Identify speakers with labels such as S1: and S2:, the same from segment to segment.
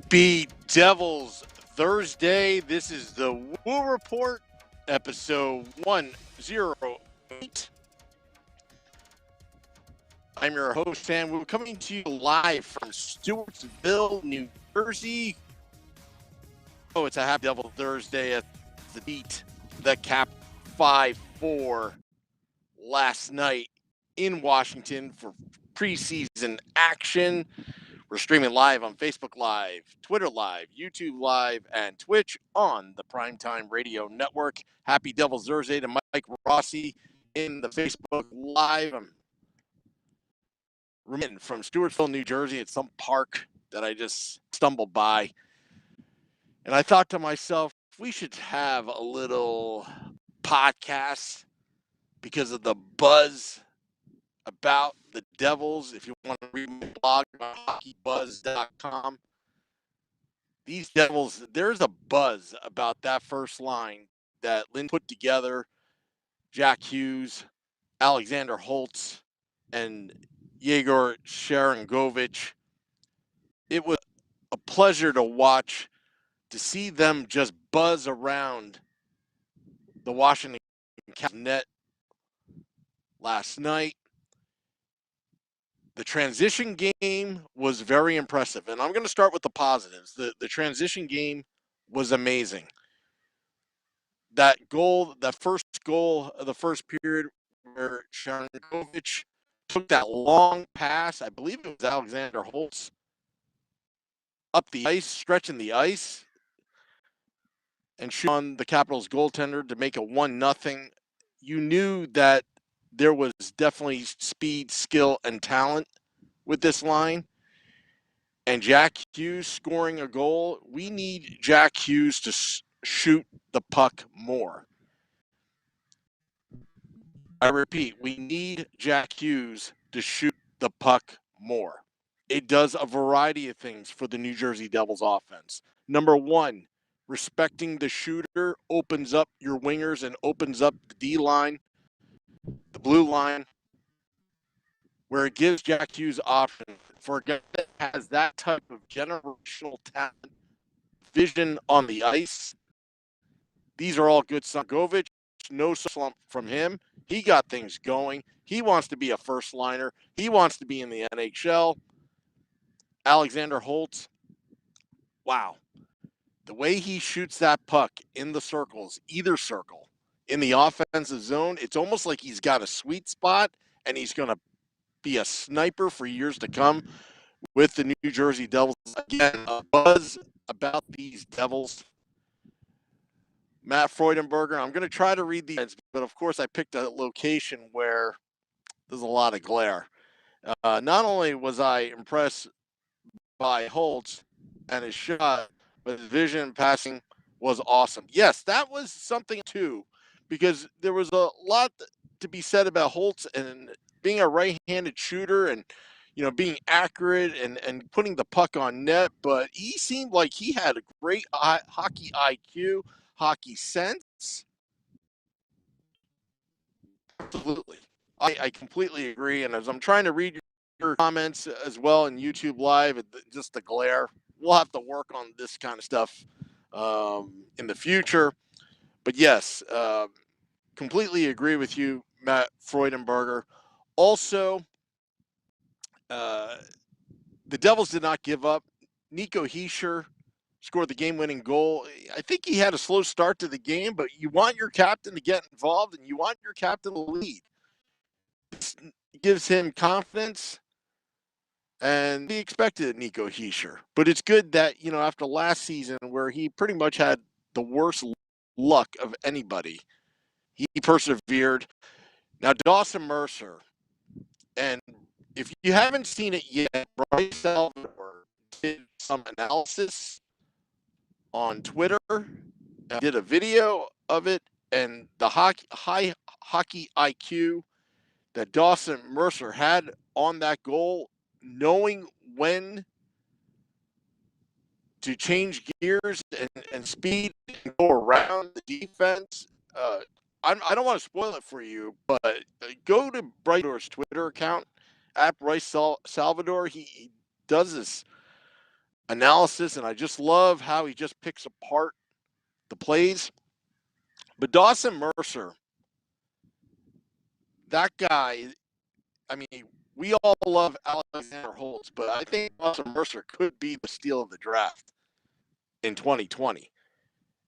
S1: Happy Devils Thursday. This is the Woo Report, episode 108. I'm your host, Sam Woo, coming to you live from Stewartsville, New Jersey. Oh, it's a Happy Devil Thursday at the beat the Cap 5-4 last night in Washington for preseason action. We're streaming live on Facebook Live, Twitter Live, YouTube Live, and Twitch on the Primetime Radio Network. Happy Devil's Thursday to Mike Rossi in the Facebook Live. I'm from Stewartsville, New Jersey. It's some park that I just stumbled by. And I thought to myself, we should have a little podcast because of the buzz about the Devils. If you want to read my blog on hockeybuzz.com, these Devils, there's a buzz about that first line that Lynn put together. Jack Hughes, Alexander Holtz, and Yegor Sharangovich. It was a pleasure to watch, to see them just buzz around the Washington Capitals net last night. The transition game was very impressive, and I'm going to start with the positives. The transition game was amazing. That first goal of the first period where Sharangovich took that long pass, I believe it was Alexander Holtz, up the ice, stretching the ice, and shooting on the Capitals goaltender to make it 1-0. You knew that there was definitely speed, skill, and talent with this line. And Jack Hughes scoring a goal. We need Jack Hughes to shoot the puck more. I repeat, we need Jack Hughes to shoot the puck more. It does a variety of things for the New Jersey Devils offense. Number one, respecting the shooter opens up your wingers and opens up the D line, the blue line, where it gives Jack Hughes options for a guy that has that type of generational talent, vision on the ice. These are all good signs. Govich, no slump from him. He got things going. He wants to be a first liner. He wants to be in the NHL. Alexander Holtz, wow. The way he shoots that puck in the circles, either circle, in the offensive zone, it's almost like he's got a sweet spot and he's going to be a sniper for years to come with the New Jersey Devils. Again, a buzz about these Devils. Matt Freudenberger, I'm going to try to read these, but of course I picked a location where there's a lot of glare. Not only was I impressed by Holtz and his shot, but his vision and passing was awesome. Yes, that was something too, because there was a lot to be said about Holtz and being a right-handed shooter and, you know, being accurate and putting the puck on net, but he seemed like he had a great hockey IQ, hockey sense. Absolutely. I completely agree. And as I'm trying to read your comments as well in YouTube Live, just the glare, we'll have to work on this kind of stuff in the future. But yes, completely agree with you, Matt Freudenberger. Also, the Devils did not give up. Nico Hischier scored the game-winning goal. I think he had a slow start to the game, but you want your captain to get involved and you want your captain to lead. This gives him confidence, and he expected Nico Hischier. But it's good that, you know, after last season where he pretty much had the worst luck of anybody, he persevered. Now, Dawson Mercer, and if you haven't seen it yet, Bryce Salvador did some analysis on Twitter, did a video of it, and the high hockey IQ that Dawson Mercer had on that goal, knowing when to change gears and speed and go around the defense. I don't want to spoil it for you, but go to Bryce's Twitter account at Bryce Salvador. He does this analysis, and I just love how he just picks apart the plays. But Dawson Mercer, that guy, I mean, we all love Alexander Holtz, but I think Dawson Mercer could be the steal of the draft in 2020.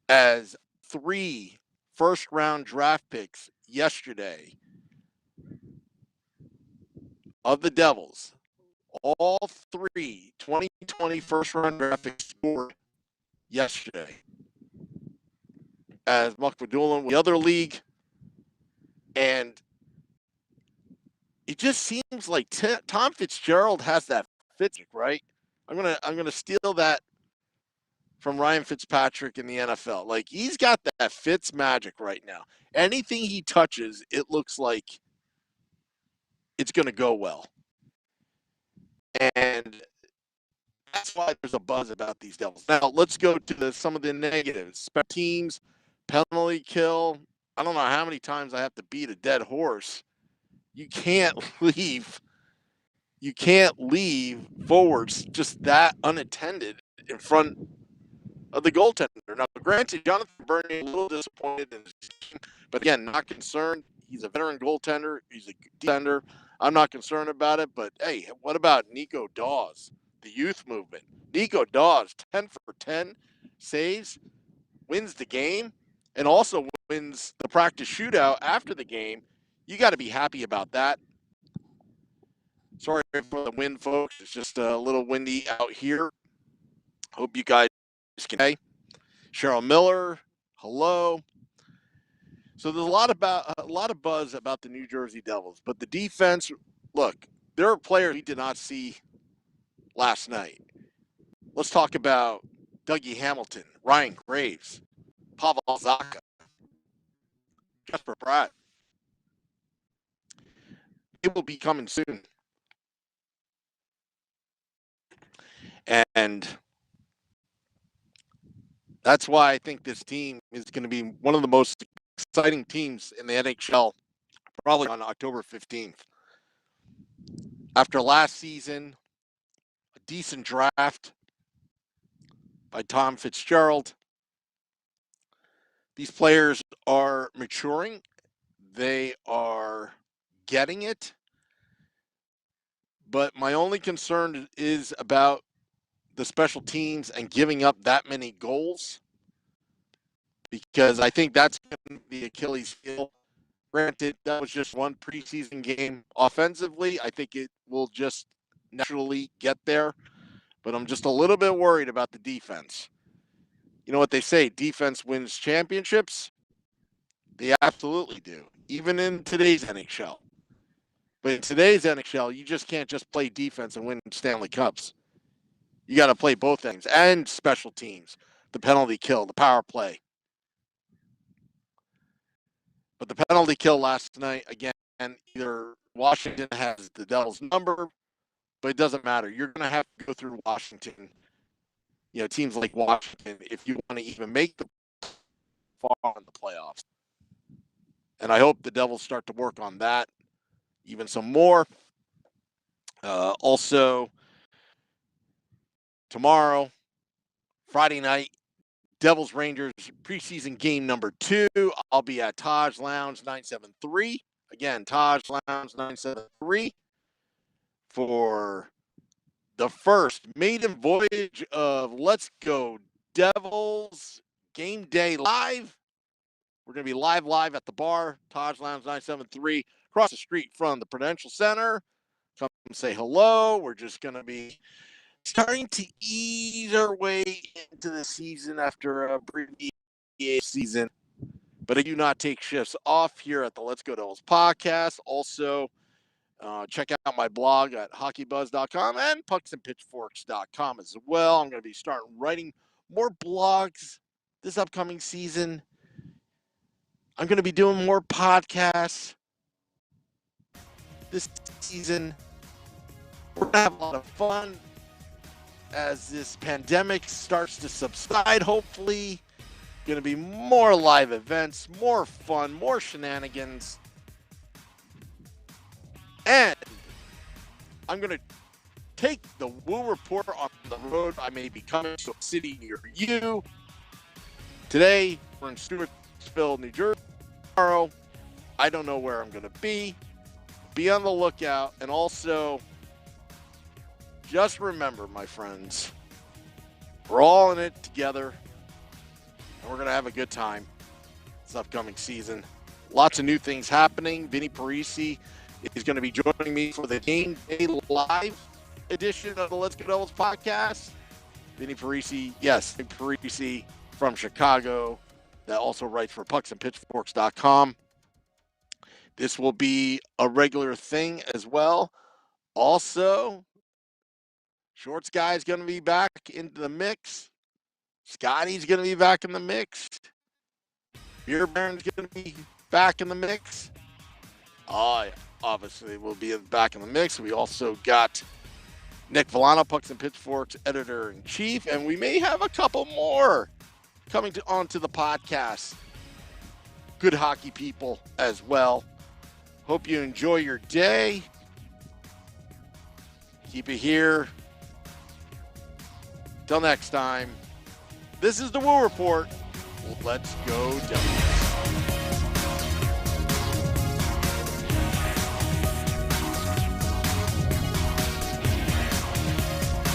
S1: As 3 first-round draft picks yesterday of the Devils, all 3 2020 first-round draft picks scored yesterday. As Muck Padula with the other league, and it just seems like Tom Fitzgerald has that Fitz, right? I'm gonna steal that from Ryan Fitzpatrick in the NFL. Like, he's got that Fitz magic right now. Anything he touches, it looks like it's gonna go well, and that's why there's a buzz about these Devils. Now let's go to some of the negatives. Special teams, penalty kill. I don't know how many times I have to beat a dead horse. You can't leave forwards just that unattended in front of the goaltender. Now, granted, Jonathan Bernier a little disappointed in his team, but again, not concerned. He's a veteran goaltender. He's a defender. I'm not concerned about it. But hey, what about Nico Dawes, the youth movement? Nico Dawes, 10 for 10 saves, wins the game, and also wins the practice shootout after the game. You got to be happy about that. Sorry for the wind, folks. It's just a little windy out here. Hope you guys can. Hey, Cheryl Miller, hello. So there's a lot of buzz about the New Jersey Devils, but the defense. Look, there are players we did not see last night. Let's talk about Dougie Hamilton, Ryan Graves, Pavel Zacha, Jesper Bratt. It will be coming soon. And that's why I think this team is going to be one of the most exciting teams in the NHL, probably on October 15th. After last season, a decent draft by Tom Fitzgerald, these players are maturing. They are getting it. But my only concern is about the special teams and giving up that many goals, because I think that's going to be the Achilles heel. Granted, that was just one preseason game. Offensively, I think it will just naturally get there, but I'm just a little bit worried about the defense. You know what they say, defense wins championships? They absolutely do, even in today's NHL. But in today's NHL, you just can't just play defense and win Stanley Cups. You got to play both things and special teams, the penalty kill, the power play. But the penalty kill last night, again, either Washington has the Devils' number, but it doesn't matter. You're going to have to go through Washington, teams like Washington, if you want to even make the far in the playoffs. And I hope the Devils start to work on that even some more. Also, tomorrow, Friday night, Devils Rangers preseason game number 2. I'll be at Taj Lounge 973. Again, Taj Lounge 973 for the first maiden voyage of Let's Go Devils Game Day Live. We're going to be live at the bar, Taj Lounge 973, across the street from the Prudential Center. Come say hello. We're just going to be starting to ease our way into the season after a previous season. But I do not take shifts off here at the Let's Go Devils podcast. Also, check out my blog at hockeybuzz.com and pucksandpitchforks.com as well. I'm going to be starting writing more blogs this upcoming season. I'm going to be doing more podcasts this season. We're going to have a lot of fun as this pandemic starts to subside, hopefully. Going to be more live events, more fun, more shenanigans. And I'm going to take the Woo Report on the road. I may be coming to a city near you. Today, we're in Stewartsville, New Jersey. Tomorrow, I don't know where I'm going to be. Be on the lookout. And also, just remember, my friends, we're all in it together. And we're going to have a good time this upcoming season. Lots of new things happening. Vinny Parisi is going to be joining me for the Game Day Live edition of the Let's Go Devils podcast. Vinny Parisi, yes, Vinny Parisi from Chicago, that also writes for pucksandpitchforks.com. This will be a regular thing as well. Also, Shorts Guy is going to be back into the mix. Scotty's going to be back in the mix. Beer Baron's going to be back in the mix. Obviously, we'll be back in the mix. We also got Nick Villano, Pucks and Pitchforks editor-in-chief, and we may have a couple more coming onto the podcast. Good hockey people as well. Hope you enjoy your day. Keep it here. Till next time, this is the Woo Report. Let's go Devils.